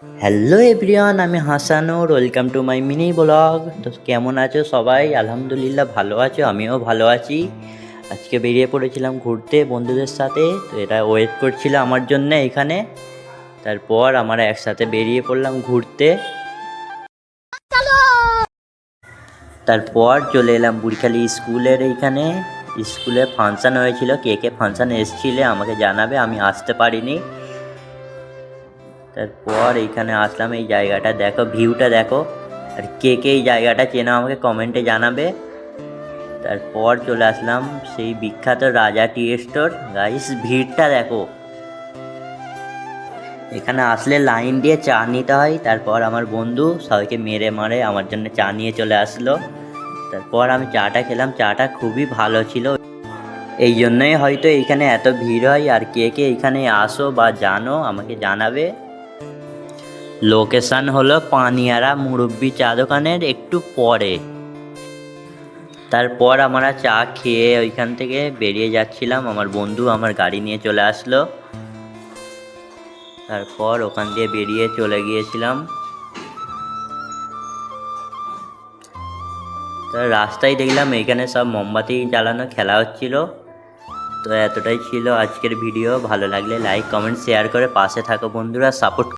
Hello everyone, আমি Hasanur. Welcome to my mini blog. তো কেমন আছো সবাই? আলহামদুলিল্লাহ ভালো আছো, আমিও ভালো আছি। আজকে বেরিয়ে পড়েছিলাম ঘুরতে বন্ধুদের সাথে। তো এরা ওয়েট করছিল আমার জন্য এখানে। তারপর আমরা একসাথে বেরিয়ে পড়লাম ঘুরতে। তারপর চলে এলাম বুড়িখালি স্কুলের এইখানে। স্কুলে ফাংশান হয়েছিল, কে কে ফাংশানে এসেছিলে আমাকে জানাবে, আমি আসতে পারিনি। তারপর এইখানে আসলাম, এই জায়গাটা দেখো, ভিউটা দেখো। আর কে কে এই জায়গাটা চেনা আমাকে কমেন্টে জানাবে। তারপর চলে আসলাম সেই বিখ্যাত রাজা টি স্টোর। গাইস ভিড়টা দেখো, এখানে আসলে লাইন দিয়ে চা নিতে হয়। তারপর আমার বন্ধু সবাইকে মেরে মারে আমার জন্য চা নিয়ে চলে আসলো। তারপর আমি চাটা খেলাম, চাটা খুবই ভালো ছিল। এই জন্যই হয়তো এইখানে এত ভিড় হয়। আর কে কে এখানে আসো বা জানো আমাকে জানাবে। লোকেশান হলো পানিয়ারা মুরব্বি চা দোকানের একটু পরে। তারপর আমরা চা খেয়ে ওইখান থেকে বেরিয়ে যাচ্ছিলাম। আমার বন্ধু আমার গাড়ি নিয়ে চলে আসলো। তারপর ওখান দিয়ে বেরিয়ে চলে গিয়েছিলাম। তো রাস্তায় দেখলাম এখানে সব মোমবাতি জ্বালানো খেলা হচ্ছিল। তো এতটাই ছিল আজকের ভিডিও। ভালো লাগলে লাইক কমেন্ট শেয়ার করে পাশে থাকো বন্ধুরা, সাপোর্ট